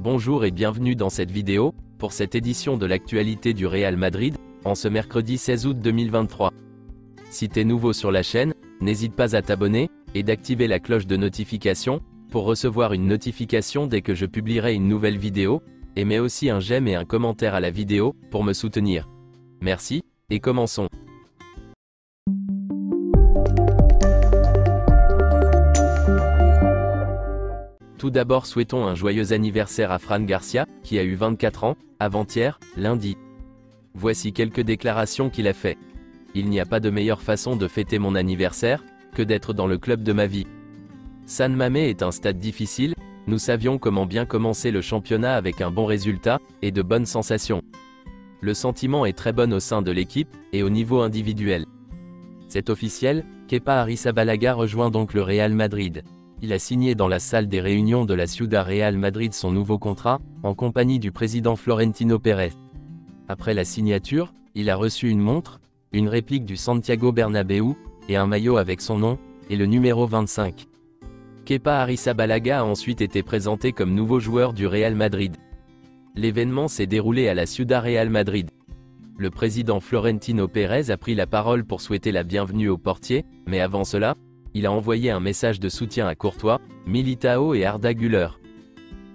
Bonjour et bienvenue dans cette vidéo, pour cette édition de l'actualité du Real Madrid, en ce mercredi 16 août 2023. Si t'es nouveau sur la chaîne, n'hésite pas à t'abonner, et d'activer la cloche de notification, pour recevoir une notification dès que je publierai une nouvelle vidéo, et mets aussi un j'aime et un commentaire à la vidéo, pour me soutenir. Merci, et commençons. Tout d'abord souhaitons un joyeux anniversaire à Fran Garcia, qui a eu 24 ans, avant-hier, lundi. Voici quelques déclarations qu'il a fait. Il n'y a pas de meilleure façon de fêter mon anniversaire, que d'être dans le club de ma vie. San Mamés est un stade difficile, nous savions comment bien commencer le championnat avec un bon résultat, et de bonnes sensations. Le sentiment est très bon au sein de l'équipe, et au niveau individuel. C'est officiel, Kepa Arrizabalaga rejoint donc le Real Madrid. Il a signé dans la salle des réunions de la Ciudad Real Madrid son nouveau contrat, en compagnie du président Florentino Pérez. Après la signature, il a reçu une montre, une réplique du Santiago Bernabéu, et un maillot avec son nom, et le numéro 25. Kepa Arrizabalaga a ensuite été présenté comme nouveau joueur du Real Madrid. L'événement s'est déroulé à la Ciudad Real Madrid. Le président Florentino Pérez a pris la parole pour souhaiter la bienvenue aux portiers, mais avant cela, il a envoyé un message de soutien à Courtois, Militao et Arda Güler.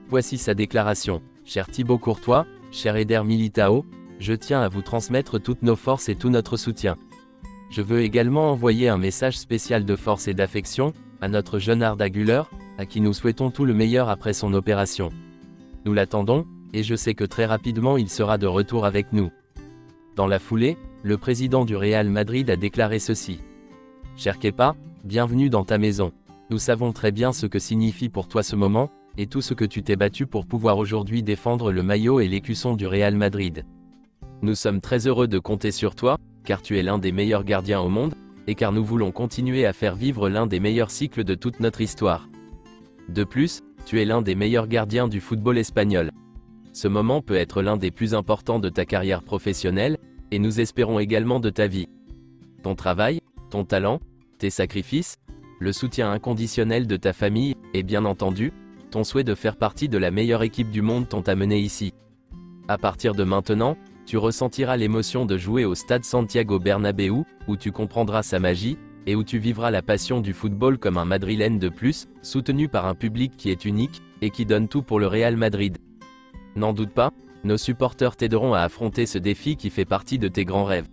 Voici sa déclaration. Cher Thibaut Courtois, cher Eder Militao, je tiens à vous transmettre toutes nos forces et tout notre soutien. Je veux également envoyer un message spécial de force et d'affection à notre jeune Arda Güler, à qui nous souhaitons tout le meilleur après son opération. Nous l'attendons, et je sais que très rapidement il sera de retour avec nous. Dans la foulée, le président du Real Madrid a déclaré ceci. Cher Kepa, bienvenue dans ta maison. Nous savons très bien ce que signifie pour toi ce moment, et tout ce que tu t'es battu pour pouvoir aujourd'hui défendre le maillot et l'écusson du Real Madrid. Nous sommes très heureux de compter sur toi, car tu es l'un des meilleurs gardiens au monde, et car nous voulons continuer à faire vivre l'un des meilleurs cycles de toute notre histoire. De plus, tu es l'un des meilleurs gardiens du football espagnol. Ce moment peut être l'un des plus importants de ta carrière professionnelle, et nous espérons également de ta vie. Ton travail, ton talent, tes sacrifices, le soutien inconditionnel de ta famille, et bien entendu, ton souhait de faire partie de la meilleure équipe du monde t'ont amené ici. À partir de maintenant, tu ressentiras l'émotion de jouer au stade Santiago Bernabéu, où tu comprendras sa magie, et où tu vivras la passion du football comme un Madrilène de plus, soutenu par un public qui est unique, et qui donne tout pour le Real Madrid. N'en doute pas, nos supporters t'aideront à affronter ce défi qui fait partie de tes grands rêves.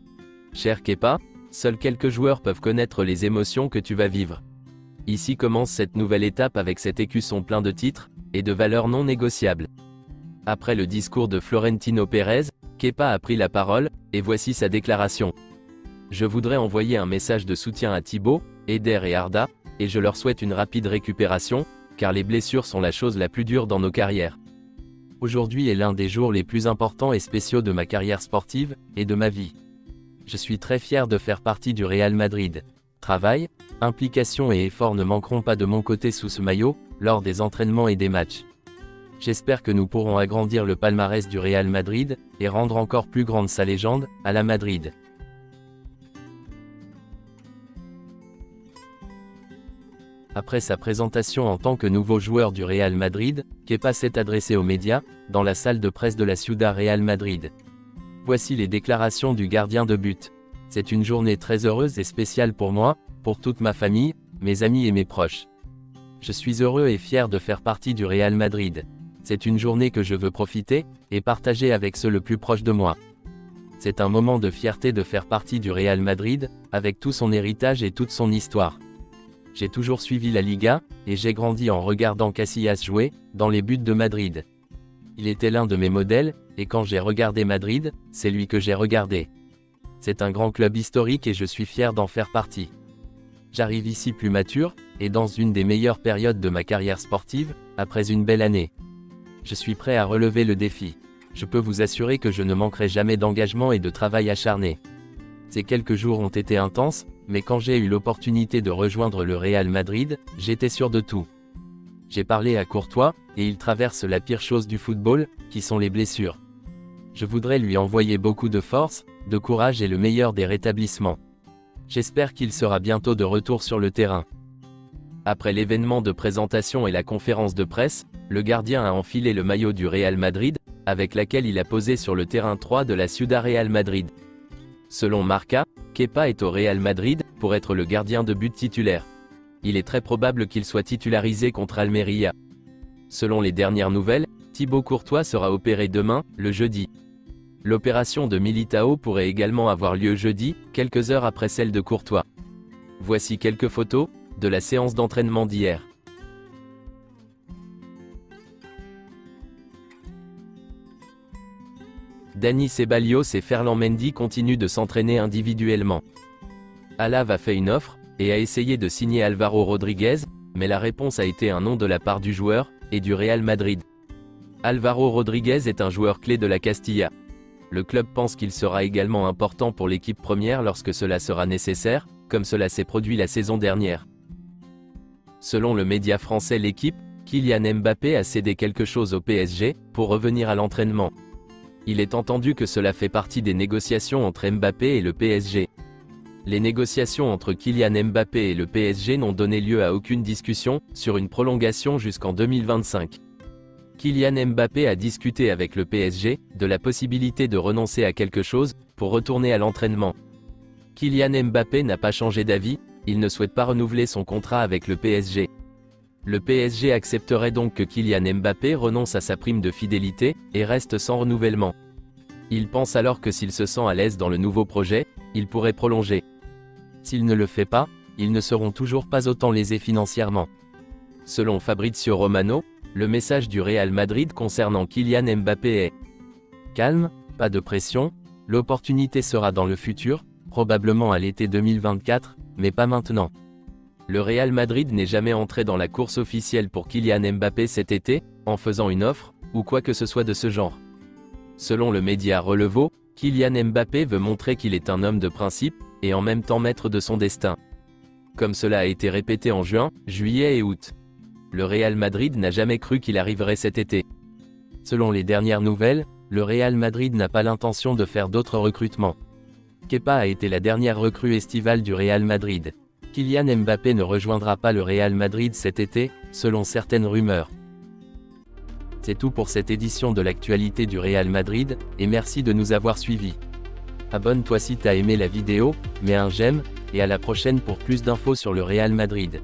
Cher Kepa, seuls quelques joueurs peuvent connaître les émotions que tu vas vivre. Ici commence cette nouvelle étape avec cet écusson plein de titres, et de valeurs non négociables. Après le discours de Florentino Pérez, Kepa a pris la parole, et voici sa déclaration. Je voudrais envoyer un message de soutien à Thibaut, Eder et Arda, et je leur souhaite une rapide récupération, car les blessures sont la chose la plus dure dans nos carrières. Aujourd'hui est l'un des jours les plus importants et spéciaux de ma carrière sportive, et de ma vie. Je suis très fier de faire partie du Real Madrid. Travail, implication et effort ne manqueront pas de mon côté sous ce maillot, lors des entraînements et des matchs. J'espère que nous pourrons agrandir le palmarès du Real Madrid, et rendre encore plus grande sa légende, à la Madrid. Après sa présentation en tant que nouveau joueur du Real Madrid, Kepa s'est adressé aux médias, dans la salle de presse de la Ciudad Real Madrid. Voici les déclarations du gardien de but. C'est une journée très heureuse et spéciale pour moi, pour toute ma famille, mes amis et mes proches. Je suis heureux et fier de faire partie du Real Madrid. C'est une journée que je veux profiter, et partager avec ceux le plus proche de moi. C'est un moment de fierté de faire partie du Real Madrid, avec tout son héritage et toute son histoire. J'ai toujours suivi la Liga, et j'ai grandi en regardant Casillas jouer, dans les buts de Madrid. Il était l'un de mes modèles, et quand j'ai regardé Madrid, c'est lui que j'ai regardé. C'est un grand club historique et je suis fier d'en faire partie. J'arrive ici plus mature, et dans une des meilleures périodes de ma carrière sportive, après une belle année. Je suis prêt à relever le défi. Je peux vous assurer que je ne manquerai jamais d'engagement et de travail acharné. Ces quelques jours ont été intenses, mais quand j'ai eu l'opportunité de rejoindre le Real Madrid, j'étais sûr de tout. J'ai parlé à Courtois, et il traverse la pire chose du football, qui sont les blessures. Je voudrais lui envoyer beaucoup de force, de courage et le meilleur des rétablissements. J'espère qu'il sera bientôt de retour sur le terrain. Après l'événement de présentation et la conférence de presse, Le gardien a enfilé le maillot du Real Madrid, avec laquelle il a posé sur le terrain 3 de la Ciudad Real Madrid. Selon Marca, Kepa est au Real Madrid, pour être le gardien de but titulaire. Il est très probable qu'il soit titularisé contre Almeria. Selon les dernières nouvelles, Thibaut Courtois sera opéré demain, le jeudi. L'opération de Militao pourrait également avoir lieu jeudi, quelques heures après celle de Courtois. Voici quelques photos de la séance d'entraînement d'hier. Dani Ceballos et Ferland Mendy continuent de s'entraîner individuellement. Alave a fait une offre, et a essayé de signer Álvaro Rodríguez, mais la réponse a été un non de la part du joueur, et du Real Madrid. Álvaro Rodríguez est un joueur clé de la Castilla. Le club pense qu'il sera également important pour l'équipe première lorsque cela sera nécessaire, comme cela s'est produit la saison dernière. Selon le média français L'Équipe, Kylian Mbappé a cédé quelque chose au PSG, pour revenir à l'entraînement. Il est entendu que cela fait partie des négociations entre Mbappé et le PSG. Les négociations entre Kylian Mbappé et le PSG n'ont donné lieu à aucune discussion sur une prolongation jusqu'en 2025. Kylian Mbappé a discuté avec le PSG de la possibilité de renoncer à quelque chose pour retourner à l'entraînement. Kylian Mbappé n'a pas changé d'avis, il ne souhaite pas renouveler son contrat avec le PSG. Le PSG accepterait donc que Kylian Mbappé renonce à sa prime de fidélité et reste sans renouvellement. Il pense alors que s'il se sent à l'aise dans le nouveau projet, il pourrait prolonger. S'il ne le fait pas, ils ne seront toujours pas autant lésés financièrement. Selon Fabrizio Romano, le message du Real Madrid concernant Kylian Mbappé est « Calme, pas de pression, l'opportunité sera dans le futur, probablement à l'été 2024, mais pas maintenant. » Le Real Madrid n'est jamais entré dans la course officielle pour Kylian Mbappé cet été, en faisant une offre, ou quoi que ce soit de ce genre. Selon le média Relevo, Kylian Mbappé veut montrer qu'il est un homme de principe, et en même temps maître de son destin. Comme cela a été répété en juin, juillet et août. Le Real Madrid n'a jamais cru qu'il arriverait cet été. Selon les dernières nouvelles, le Real Madrid n'a pas l'intention de faire d'autres recrutements. Kepa a été la dernière recrue estivale du Real Madrid. Kylian Mbappé ne rejoindra pas le Real Madrid cet été, selon certaines rumeurs. C'est tout pour cette édition de l'actualité du Real Madrid, et merci de nous avoir suivis. Abonne-toi si t'as aimé la vidéo, mets un j'aime, et à la prochaine pour plus d'infos sur le Real Madrid.